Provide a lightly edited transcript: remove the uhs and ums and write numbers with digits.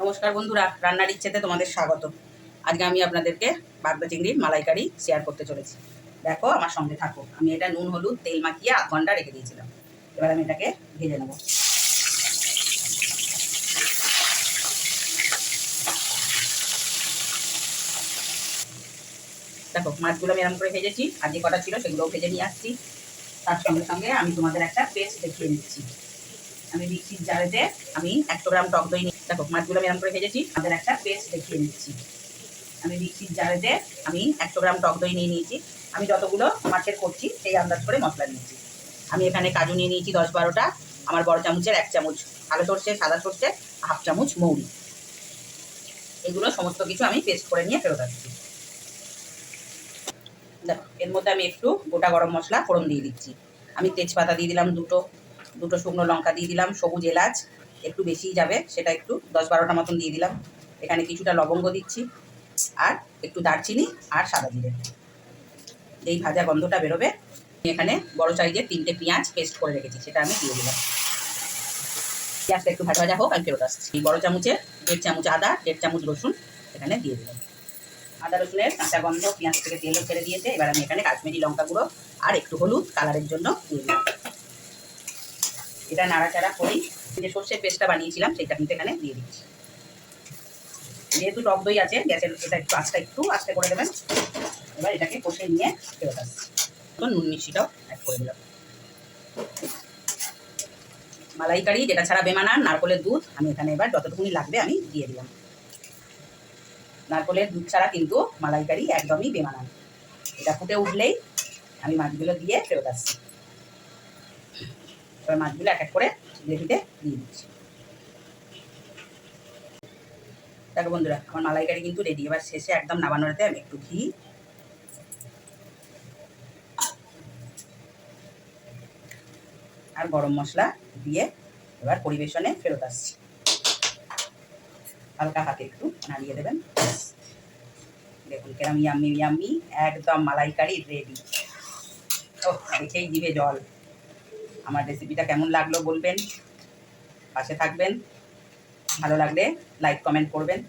নমস্কার বন্ধুরা, রান্নার ইচ্ছেতে তোমাদের স্বাগত। আজকে আমি আপনাদেরকে বাগদা চিংড়ির মালাইকারি শেয়ার করতে চলেছি। দেখো, আমার সঙ্গে থাকো। আমি এটা নুন হলুদ তেল মাখিয়ে আধ ঘন্টা রেখে দিয়েছিলাম। এবার আমি এটাকে ভেজে নেব। দেখো, মাছগুলো আমি এরকম করে ভেজেছি, আর যে কটা ছিল সেগুলোও ভেজে নিয়ে আসছি। তার সঙ্গে সঙ্গে আমি তোমাদের একটা পেস্ট দেখিয়ে দিচ্ছি। আমি মিক্সির জারেতে আমি 100 গ্রাম টক দই নিয়ে, দেখো মাছগুলো আমি এরকম করে ভেজেছি, আমাদের একটা পেস্ট দেখিয়ে দিচ্ছি। আমি মিক্সির জারেতে আমি 100 গ্রাম টক দই নিয়ে নিয়েছি। আমি যতগুলো মাছের করছি সেই আন্দাজ করে মশলা নিয়েছি। আমি এখানে কাজু নিয়ে নিয়েছি 10-12টা, আমার বড় চামচের 1 চামচ কালো সর্ষে, সাদা সর্ষে, হাফ চামচ মৌরি। এগুলো সমস্ত কিছু আমি পেস্ট করে নিয়ে ফেরত আসছি। দেখো, এর মধ্যে আমি একটু গোটা গরম মশলা ফোড়ন দিয়ে দিচ্ছি। আমি তেজপাতা দিয়ে দিলাম দুটো শুকনো লঙ্কা দিয়ে দিলাম, সবুজ এলাচ একটু বেশিই যাবে, সেটা একটু 10-12টা মতন দিয়ে দিলাম। এখানে কিছুটা লবঙ্গ দিচ্ছি, আর একটু দারচিনি আর সাদা জিরে। যেই ভাজা গন্ধটা বেরোবে, এখানে বড় সাইজের 3টে পেঁয়াজ পেস্ট করে রেখেছি, সেটা আমি দিয়ে দিলাম। পেঁয়াজটা একটু ভাজা ভাজা হোক, আমি ফেরত আসছি। বড় চামচের 1.5 চামচ আদা, 1.5 চামচ রসুন এখানে দিয়ে দিলাম। আদা রসুনের কাঁচা গন্ধ পেঁয়াজ থেকে তেলও ছেড়ে দিয়েছে। এবার আমি এখানে কাশ্মীরি লঙ্কা গুঁড়ো আর একটু হলুদ কালারের জন্য দিয়ে দিলাম। এটা নাড়াচাড়া করি। যে সর্ষের পেস্টটা বানিয়েছিলাম সেটা কিন্তু এখানে দিয়ে দিচ্ছি। যেহেতু টক দই আছে, গ্যাসের এটা একটু আস্তে করে দেবেন। এবার এটাকে কষে নিয়ে ফেরত আসছি। নুন মিষ্টিটাও অ্যাড করে দিলাম। মালাইকারি যেটা ছাড়া বেমানান, নারকলের দুধ আমি এখানে এবার যতটুকুনি লাগবে আমি দিয়ে দিলাম। নারকলের দুধ ছাড়া কিন্তু মালাইকারি একদমই বেমানান। এটা ফুটে উঠলেই আমি মাছগুলো দিয়ে ফেরত আসছি। এবার মাছগুলো এক এক করে গ্রেভিতে দিয়ে দিচ্ছি। দেখো বন্ধুরা, আমার মালাইকারি কিন্তু রেডি। এবার শেষে একদম নামানোতে আমি একটু ঘি আর গরম মশলা দিয়ে এবার পরিবেশনে ফেরত আসছি। হালকা হাতে একটু নাড়িয়ে দেবেন। দেখুন কেরম ইয়াম্মি ইয়াম্মি একদম মালাইকারি রেডি। ওহ, দেখেই জিভে জল। আমার রেসিপিটা কেমন লাগলো বলবেন, পাশে থাকবেন। ভালো লাগলে লাইক কমেন্ট করবেন।